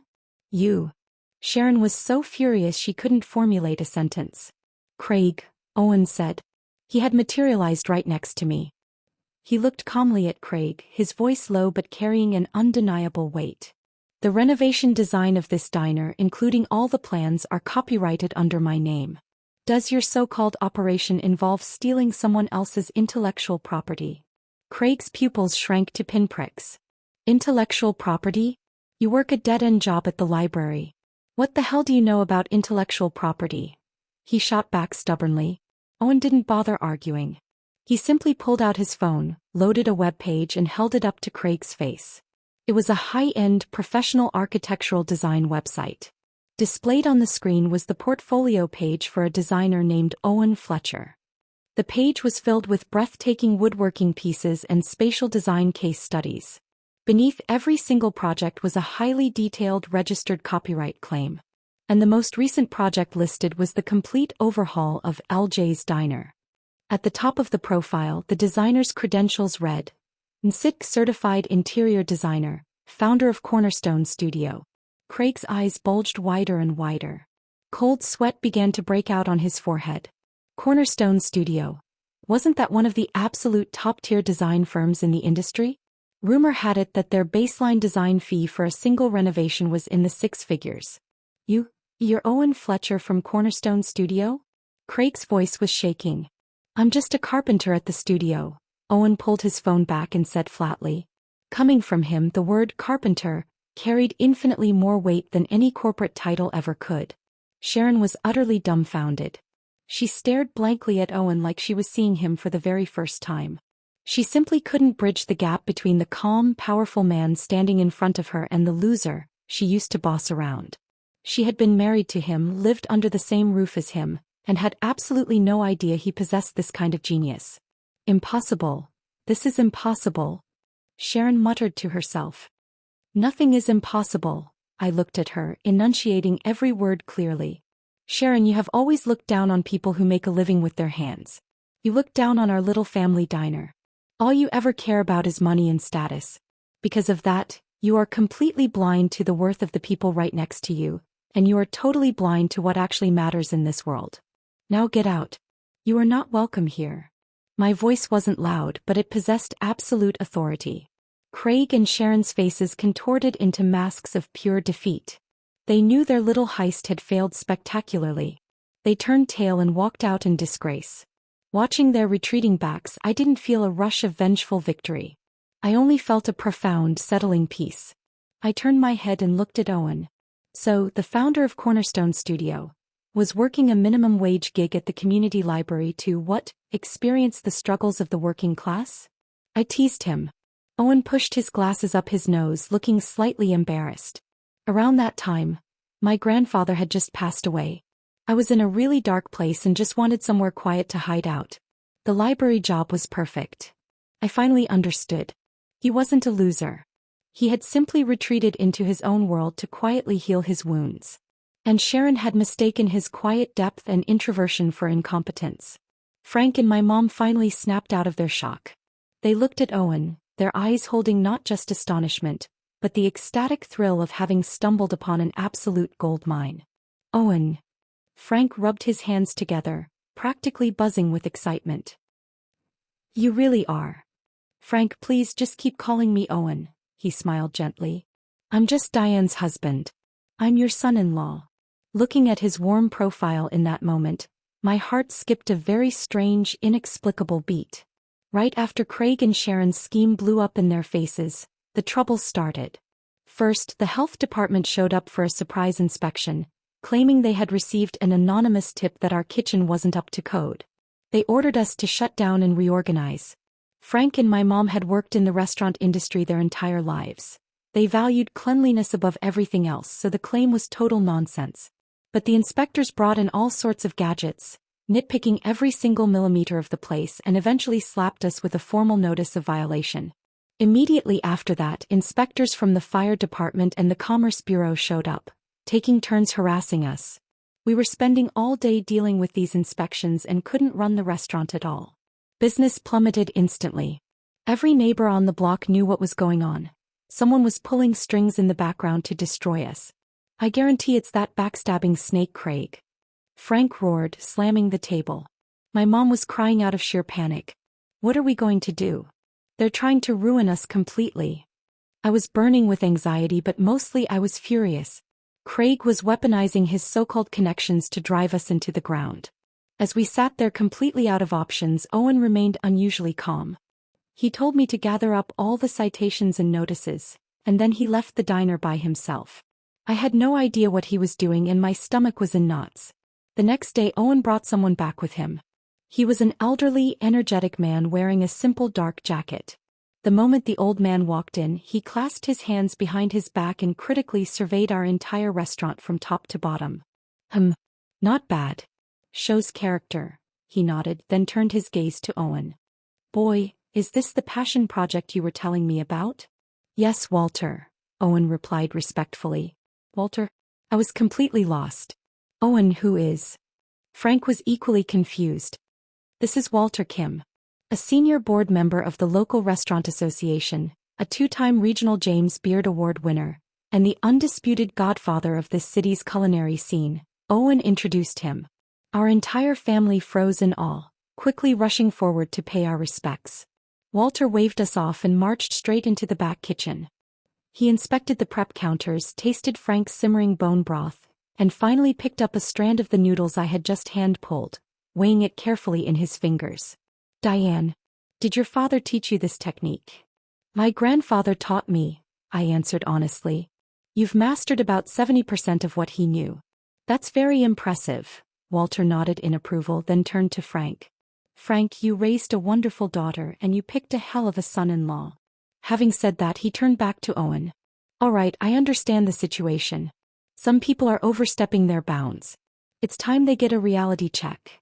You. Sharon was so furious she couldn't formulate a sentence. Craig, Owen said. He had materialized right next to me. He looked calmly at Craig, his voice low but carrying an undeniable weight. The renovation design of this diner, including all the plans, are copyrighted under my name. Does your so-called operation involve stealing someone else's intellectual property? Craig's pupils shrank to pinpricks. Intellectual property? You work a dead-end job at the library. What the hell do you know about intellectual property? He shot back stubbornly. Owen didn't bother arguing. He simply pulled out his phone, loaded a web page and held it up to Craig's face. It was a high-end professional architectural design website. Displayed on the screen was the portfolio page for a designer named Owen Fletcher. The page was filled with breathtaking woodworking pieces and spatial design case studies. Beneath every single project was a highly detailed registered copyright claim. And the most recent project listed was the complete overhaul of LJ's Diner. At the top of the profile, the designer's credentials read, NSIC Certified Interior Designer, founder of Cornerstone Studio. Craig's eyes bulged wider and wider. Cold sweat began to break out on his forehead. Cornerstone Studio. Wasn't that one of the absolute top-tier design firms in the industry? Rumor had it that their baseline design fee for a single renovation was in the six figures. You're Owen Fletcher from Cornerstone Studio? Craig's voice was shaking. I'm just a carpenter at the studio. Owen pulled his phone back and said flatly. Coming from him, the word carpenter carried infinitely more weight than any corporate title ever could. Sharon was utterly dumbfounded. She stared blankly at Owen like she was seeing him for the very first time. She simply couldn't bridge the gap between the calm, powerful man standing in front of her and the loser she used to boss around. She had been married to him, lived under the same roof as him, and had absolutely no idea he possessed this kind of genius. Impossible. This is impossible. Sharon muttered to herself. Nothing is impossible. I looked at her, enunciating every word clearly. Sharon, you have always looked down on people who make a living with their hands. You look down on our little family diner. All you ever care about is money and status. Because of that, you are completely blind to the worth of the people right next to you, and you are totally blind to what actually matters in this world. Now get out. You are not welcome here. My voice wasn't loud, but it possessed absolute authority. Craig and Sharon's faces contorted into masks of pure defeat. They knew their little heist had failed spectacularly. They turned tail and walked out in disgrace. Watching their retreating backs, I didn't feel a rush of vengeful victory. I only felt a profound, settling peace. I turned my head and looked at Owen. So, the founder of Cornerstone Studio was working a minimum wage gig at the community library to, what, experience the struggles of the working class? I teased him. Owen pushed his glasses up his nose, looking slightly embarrassed. Around that time, my grandfather had just passed away. I was in a really dark place and just wanted somewhere quiet to hide out. The library job was perfect. I finally understood. He wasn't a loser. He had simply retreated into his own world to quietly heal his wounds. And Sharon had mistaken his quiet depth and introversion for incompetence. Frank and my mom finally snapped out of their shock. They looked at Owen, their eyes holding not just astonishment, but the ecstatic thrill of having stumbled upon an absolute gold mine. Owen. Frank rubbed his hands together, practically buzzing with excitement. You really are. Frank, please just keep calling me Owen, he smiled gently. I'm just Diane's husband. I'm your son-in-law. Looking at his warm profile in that moment, my heart skipped a very strange, inexplicable beat. Right after Craig and Sharon's scheme blew up in their faces, the trouble started. First, the health department showed up for a surprise inspection, claiming they had received an anonymous tip that our kitchen wasn't up to code. They ordered us to shut down and reorganize. Frank and my mom had worked in the restaurant industry their entire lives. They valued cleanliness above everything else, so the claim was total nonsense. But the inspectors brought in all sorts of gadgets, nitpicking every single millimeter of the place, and eventually slapped us with a formal notice of violation. Immediately after that, inspectors from the fire department and the Commerce Bureau showed up, taking turns harassing us. We were spending all day dealing with these inspections and couldn't run the restaurant at all. Business plummeted instantly. Every neighbor on the block knew what was going on. Someone was pulling strings in the background to destroy us. I guarantee it's that backstabbing snake Craig. Frank roared, slamming the table. My mom was crying out of sheer panic. What are we going to do? They're trying to ruin us completely. I was burning with anxiety, but mostly I was furious. Craig was weaponizing his so-called connections to drive us into the ground. As we sat there completely out of options, Owen remained unusually calm. He told me to gather up all the citations and notices, and then he left the diner by himself. I had no idea what he was doing and my stomach was in knots. The next day Owen brought someone back with him. He was an elderly, energetic man wearing a simple dark jacket. The moment the old man walked in, he clasped his hands behind his back and critically surveyed our entire restaurant from top to bottom. Not bad. Shows character, he nodded, then turned his gaze to Owen. Boy, is this the passion project you were telling me about? Yes, Walter, Owen replied respectfully. Walter? I was completely lost. Owen, who is? Frank was equally confused. This is Walter Kim, a senior board member of the local restaurant association, a two-time regional James Beard Award winner, and the undisputed godfather of this city's culinary scene. Owen introduced him. Our entire family froze in awe, quickly rushing forward to pay our respects. Walter waved us off and marched straight into the back kitchen. He inspected the prep counters, tasted Frank's simmering bone broth, and finally picked up a strand of the noodles I had just hand-pulled, weighing it carefully in his fingers. Diane, did your father teach you this technique? My grandfather taught me, I answered honestly. You've mastered about 70% of what he knew. That's very impressive, Walter nodded in approval, then turned to Frank. Frank, you raised a wonderful daughter and you picked a hell of a son-in-law. Having said that, he turned back to Owen. All right, I understand the situation. Some people are overstepping their bounds. It's time they get a reality check.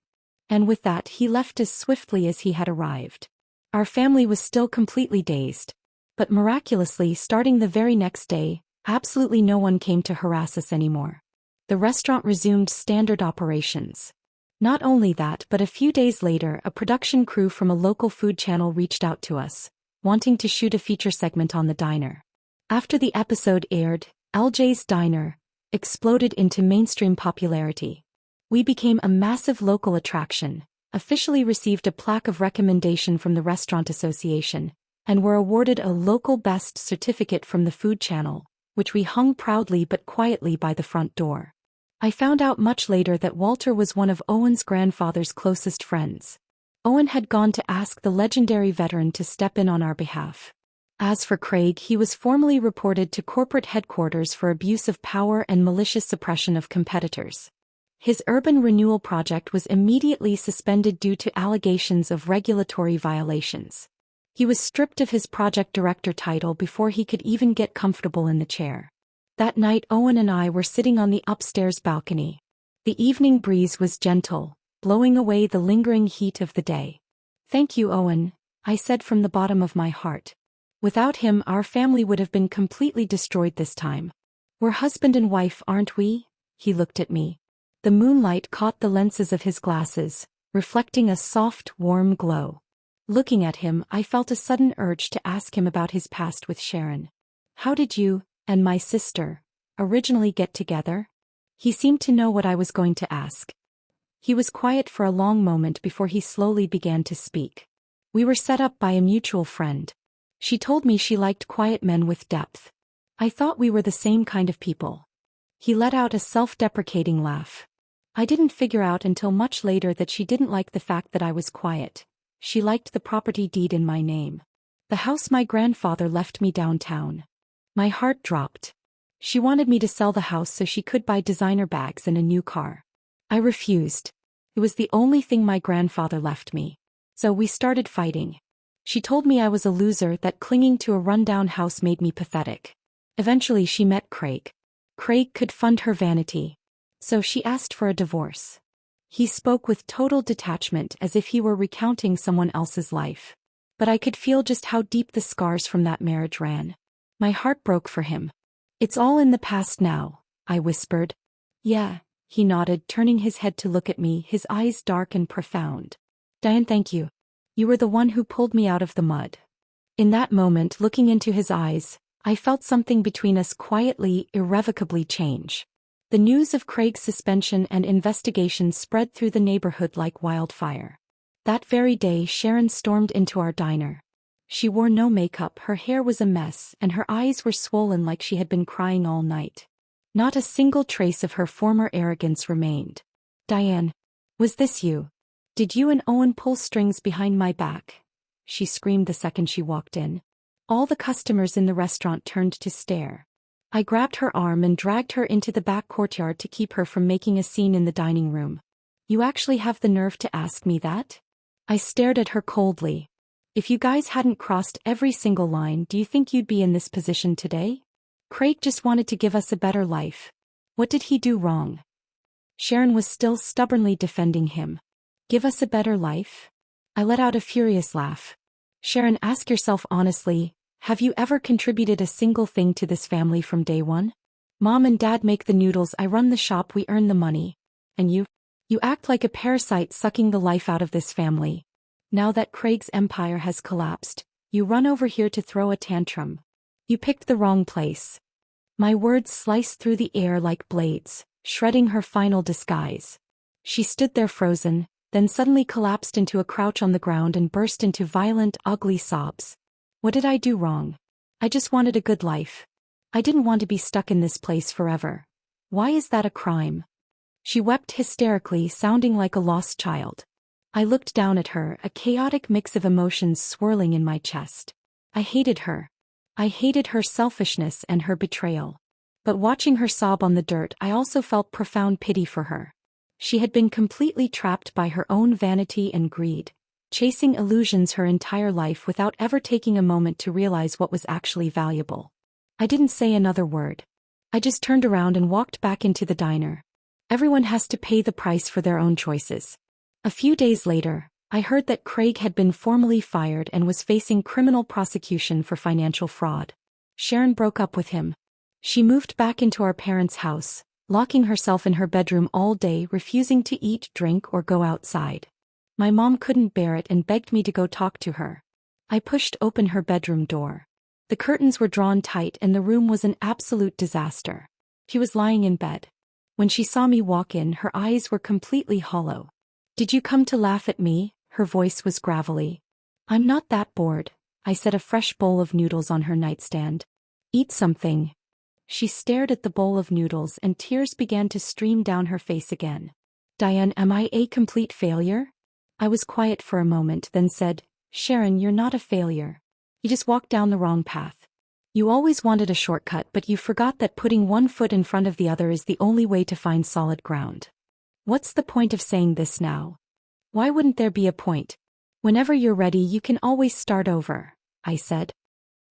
And with that, he left as swiftly as he had arrived. Our family was still completely dazed. But miraculously, starting the very next day, absolutely no one came to harass us anymore. The restaurant resumed standard operations. Not only that, but a few days later, a production crew from a local food channel reached out to us, wanting to shoot a feature segment on the diner. After the episode aired, LJ's Diner exploded into mainstream popularity. We became a massive local attraction, officially received a plaque of recommendation from the Restaurant Association, and were awarded a local best certificate from the Food Channel, which we hung proudly but quietly by the front door. I found out much later that Walter was one of Owen's grandfather's closest friends. Owen had gone to ask the legendary veteran to step in on our behalf. As for Craig, he was formally reported to corporate headquarters for abuse of power and malicious suppression of competitors. His urban renewal project was immediately suspended due to allegations of regulatory violations. He was stripped of his project director title before he could even get comfortable in the chair. That night, Owen and I were sitting on the upstairs balcony. The evening breeze was gentle, blowing away the lingering heat of the day. "Thank you, Owen," I said from the bottom of my heart. "Without him, our family would have been completely destroyed this time. We're husband and wife, aren't we?" He looked at me. The moonlight caught the lenses of his glasses, reflecting a soft, warm glow. Looking at him, I felt a sudden urge to ask him about his past with Sharon. "How did you and my sister originally get together?" He seemed to know what I was going to ask. He was quiet for a long moment before he slowly began to speak. "We were set up by a mutual friend. She told me she liked quiet men with depth. I thought we were the same kind of people." He let out a self-deprecating laugh. "I didn't figure out until much later that she didn't like the fact that I was quiet. She liked the property deed in my name. The house my grandfather left me downtown." My heart dropped. She wanted me to sell the house so she could buy designer bags and a new car. I refused. It was the only thing my grandfather left me. So we started fighting. She told me I was a loser, that clinging to a rundown house made me pathetic. Eventually she met Craig. Craig could fund her vanity. So she asked for a divorce. He spoke with total detachment, as if he were recounting someone else's life. But I could feel just how deep the scars from that marriage ran. My heart broke for him. "It's all in the past now," I whispered. "Yeah," he nodded, turning his head to look at me, his eyes dark and profound. "Diane, thank you. You were the one who pulled me out of the mud." In that moment, looking into his eyes, I felt something between us quietly, irrevocably change. The news of Craig's suspension and investigation spread through the neighborhood like wildfire. That very day, Sharon stormed into our diner. She wore no makeup, her hair was a mess, and her eyes were swollen like she had been crying all night. Not a single trace of her former arrogance remained. "Diane, was this you? Did you and Owen pull strings behind my back?" she screamed the second she walked in. All the customers in the restaurant turned to stare. I grabbed her arm and dragged her into the back courtyard to keep her from making a scene in the dining room. "You actually have the nerve to ask me that?" I stared at her coldly. "If you guys hadn't crossed every single line, do you think you'd be in this position today? Craig just wanted to give us a better life. What did he do wrong?" Sharon was still stubbornly defending him. "Give us a better life?" I let out a furious laugh. "Sharon, ask yourself honestly, have you ever contributed a single thing to this family from day one? Mom and Dad make the noodles, I run the shop, we earn the money. And you act like a parasite sucking the life out of this family. Now that Craig's empire has collapsed, you run over here to throw a tantrum. You picked the wrong place." My words sliced through the air like blades, shredding her final disguise. She stood there frozen, then suddenly collapsed into a crouch on the ground and burst into violent, ugly sobs. "What did I do wrong? I just wanted a good life. I didn't want to be stuck in this place forever. Why is that a crime?" She wept hysterically, sounding like a lost child. I looked down at her, a chaotic mix of emotions swirling in my chest. I hated her. I hated her selfishness and her betrayal. But watching her sob on the dirt, I also felt profound pity for her. She had been completely trapped by her own vanity and greed, chasing illusions her entire life without ever taking a moment to realize what was actually valuable. I didn't say another word. I just turned around and walked back into the diner. Everyone has to pay the price for their own choices. A few days later, I heard that Craig had been formally fired and was facing criminal prosecution for financial fraud. Sharon broke up with him. She moved back into our parents' house, locking herself in her bedroom all day, refusing to eat, drink, or go outside. My mom couldn't bear it and begged me to go talk to her. I pushed open her bedroom door. The curtains were drawn tight and the room was an absolute disaster. She was lying in bed. When she saw me walk in, her eyes were completely hollow. "Did you come to laugh at me?" Her voice was gravelly. "I'm not that bored." I set a fresh bowl of noodles on her nightstand. "Eat something." She stared at the bowl of noodles and tears began to stream down her face again. "Diane, am I a complete failure?" I was quiet for a moment, then said, "Sharon, you're not a failure. You just walked down the wrong path. You always wanted a shortcut, but you forgot that putting one foot in front of the other is the only way to find solid ground. What's the point of saying this now? Why wouldn't there be a point? Whenever you're ready, you can always start over," I said.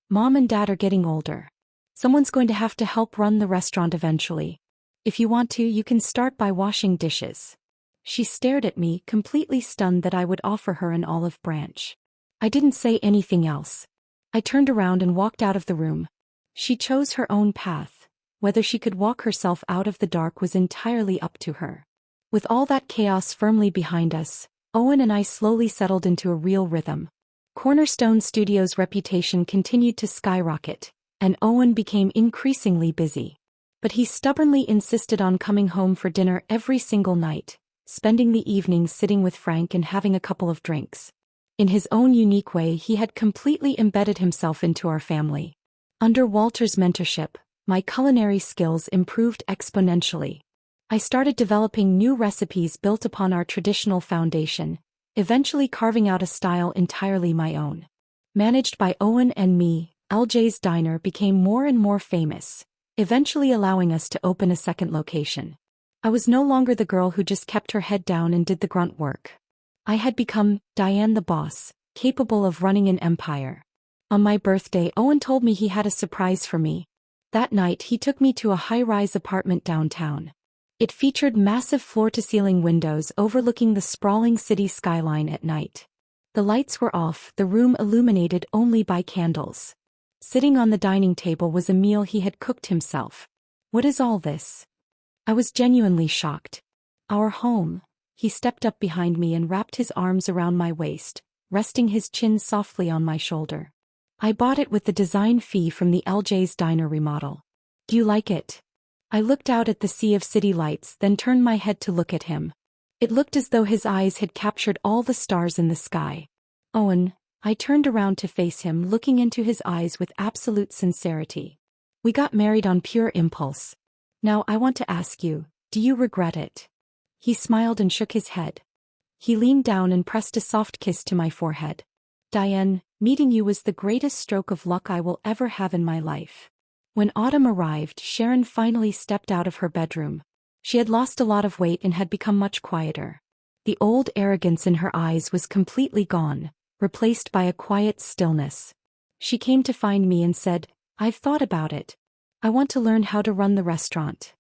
"Mom and Dad are getting older. Someone's going to have to help run the restaurant eventually. If you want to, you can start by washing dishes." She stared at me, completely stunned that I would offer her an olive branch. I didn't say anything else. I turned around and walked out of the room. She chose her own path. Whether she could walk herself out of the dark was entirely up to her. With all that chaos firmly behind us, Owen and I slowly settled into a real rhythm. Cornerstone Studios' reputation continued to skyrocket, and Owen became increasingly busy. But he stubbornly insisted on coming home for dinner every single night, spending the evenings sitting with Frank and having a couple of drinks. In his own unique way, he had completely embedded himself into our family. Under Walter's mentorship, my culinary skills improved exponentially. I started developing new recipes built upon our traditional foundation, eventually carving out a style entirely my own. Managed by Owen and me, LJ's Diner became more and more famous, eventually allowing us to open a second location. I was no longer the girl who just kept her head down and did the grunt work. I had become Diane the boss, capable of running an empire. On my birthday, Owen told me he had a surprise for me. That night, he took me to a high-rise apartment downtown. It featured massive floor-to-ceiling windows overlooking the sprawling city skyline at night. The lights were off, the room illuminated only by candles. Sitting on the dining table was a meal he had cooked himself. "What is all this?" I was genuinely shocked. "Our home." He stepped up behind me and wrapped his arms around my waist, resting his chin softly on my shoulder. "I bought it with the design fee from the LJ's Diner remodel. Do you like it?" I looked out at the sea of city lights, then turned my head to look at him. It looked as though his eyes had captured all the stars in the sky. "Owen," I turned around to face him, looking into his eyes with absolute sincerity. "We got married on pure impulse. Now I want to ask you, do you regret it?" He smiled and shook his head. He leaned down and pressed a soft kiss to my forehead. "Diane, meeting you was the greatest stroke of luck I will ever have in my life." When autumn arrived, Sharon finally stepped out of her bedroom. She had lost a lot of weight and had become much quieter. The old arrogance in her eyes was completely gone, replaced by a quiet stillness. She came to find me and said, "I've thought about it. I want to learn how to run the restaurant."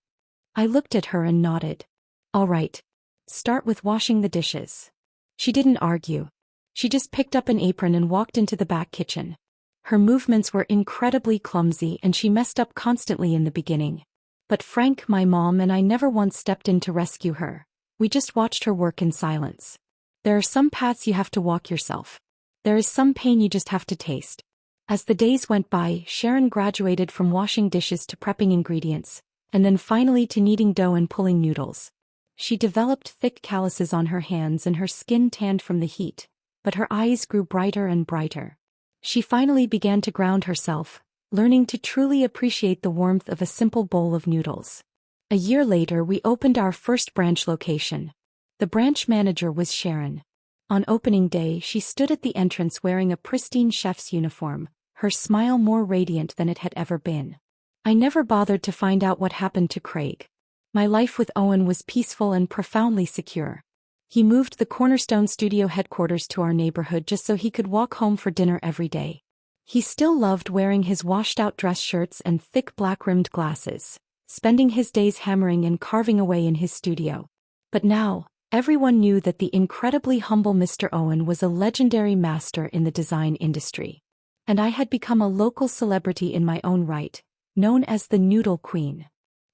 I looked at her and nodded. "All right. Start with washing the dishes." She didn't argue. She just picked up an apron and walked into the back kitchen. Her movements were incredibly clumsy and she messed up constantly in the beginning. But Frank, my mom, and I never once stepped in to rescue her. We just watched her work in silence. There are some paths you have to walk yourself. There is some pain you just have to taste. As the days went by, Sharon graduated from washing dishes to prepping ingredients, and then finally to kneading dough and pulling noodles. She developed thick calluses on her hands and her skin tanned from the heat, but her eyes grew brighter and brighter. She finally began to ground herself, learning to truly appreciate the warmth of a simple bowl of noodles. A year later, we opened our first branch location. The branch manager was Sharon. On opening day, she stood at the entrance wearing a pristine chef's uniform, her smile more radiant than it had ever been. I never bothered to find out what happened to Craig. My life with Owen was peaceful and profoundly secure. He moved the Cornerstone Studio headquarters to our neighborhood just so he could walk home for dinner every day. He still loved wearing his washed-out dress shirts and thick black-rimmed glasses, spending his days hammering and carving away in his studio. But now, everyone knew that the incredibly humble Mr. Owen was a legendary master in the design industry. And I had become a local celebrity in my own right, known as the Noodle Queen.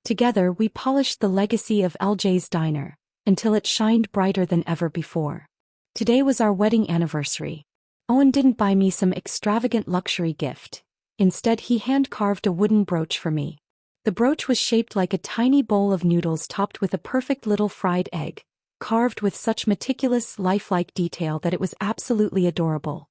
Together we polished the legacy of LJ's Diner, until it shined brighter than ever before. Today was our wedding anniversary. Owen didn't buy me some extravagant luxury gift. Instead, he hand-carved a wooden brooch for me. The brooch was shaped like a tiny bowl of noodles topped with a perfect little fried egg, carved with such meticulous, lifelike detail that it was absolutely adorable.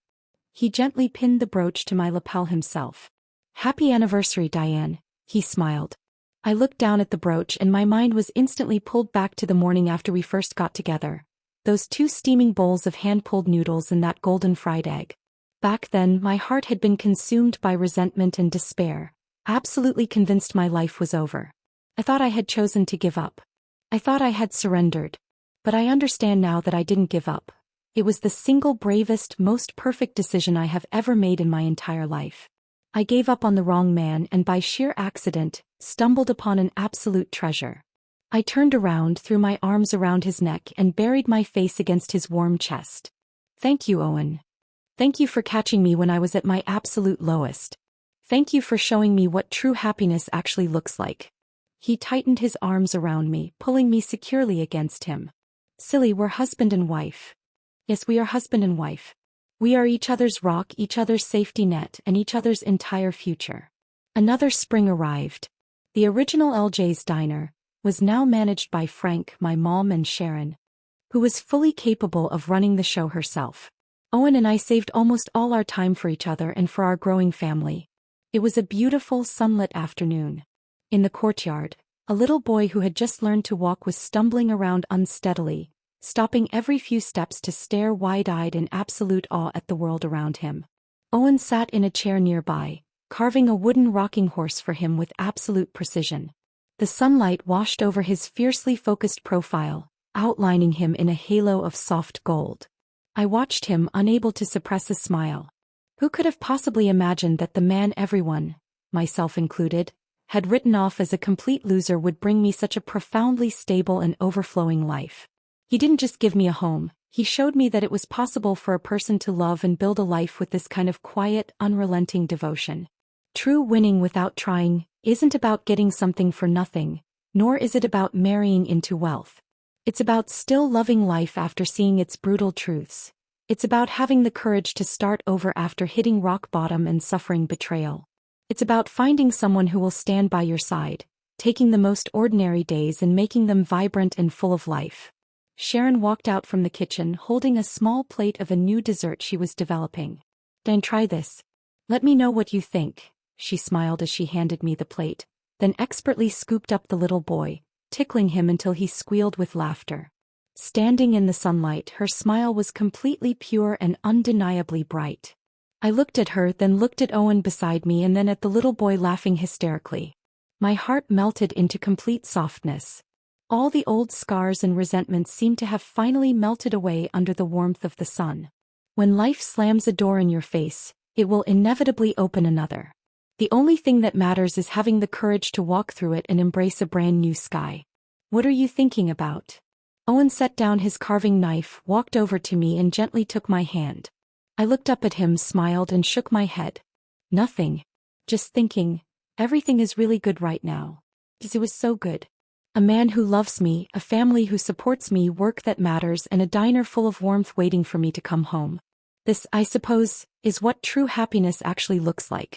He gently pinned the brooch to my lapel himself. "Happy anniversary, Diane," he smiled. I looked down at the brooch and my mind was instantly pulled back to the morning after we first got together. Those 2 steaming bowls of hand-pulled noodles and that golden fried egg. Back then, my heart had been consumed by resentment and despair, absolutely convinced my life was over. I thought I had chosen to give up. I thought I had surrendered. But I understand now that I didn't give up. It was the single bravest, most perfect decision I have ever made in my entire life. I gave up on the wrong man and by sheer accident, stumbled upon an absolute treasure. I turned around, threw my arms around his neck and buried my face against his warm chest. "Thank you, Owen. Thank you for catching me when I was at my absolute lowest. Thank you for showing me what true happiness actually looks like." He tightened his arms around me, pulling me securely against him. "Silly, we're husband and wife. Yes, we are husband and wife. We are each other's rock, each other's safety net, and each other's entire future." Another spring arrived. The original LJ's Diner was now managed by Frank, my mom, and Sharon, who was fully capable of running the show herself. Owen and I saved almost all our time for each other and for our growing family. It was a beautiful, sunlit afternoon. In the courtyard, a little boy who had just learned to walk was stumbling around unsteadily, stopping every few steps to stare wide-eyed in absolute awe at the world around him. Owen sat in a chair nearby, carving a wooden rocking horse for him with absolute precision. The sunlight washed over his fiercely focused profile, outlining him in a halo of soft gold. I watched him, unable to suppress a smile. Who could have possibly imagined that the man everyone, myself included, had written off as a complete loser would bring me such a profoundly stable and overflowing life? He didn't just give me a home, he showed me that it was possible for a person to love and build a life with this kind of quiet, unrelenting devotion. True winning without trying isn't about getting something for nothing, nor is it about marrying into wealth. It's about still loving life after seeing its brutal truths. It's about having the courage to start over after hitting rock bottom and suffering betrayal. It's about finding someone who will stand by your side, taking the most ordinary days and making them vibrant and full of life. Sharon walked out from the kitchen holding a small plate of a new dessert she was developing. "Dan, try this. Let me know what you think," she smiled as she handed me the plate, then expertly scooped up the little boy, tickling him until he squealed with laughter. Standing in the sunlight, her smile was completely pure and undeniably bright. I looked at her, then looked at Owen beside me and then at the little boy laughing hysterically. My heart melted into complete softness. All the old scars and resentments seemed to have finally melted away under the warmth of the sun. When life slams a door in your face, it will inevitably open another. The only thing that matters is having the courage to walk through it and embrace a brand new sky. "What are you thinking about?" Owen set down his carving knife, walked over to me and gently took my hand. I looked up at him, smiled and shook my head. "Nothing. Just thinking, everything is really good right now." It was so good. A man who loves me, a family who supports me, work that matters, and a diner full of warmth waiting for me to come home. This, I suppose, is what true happiness actually looks like.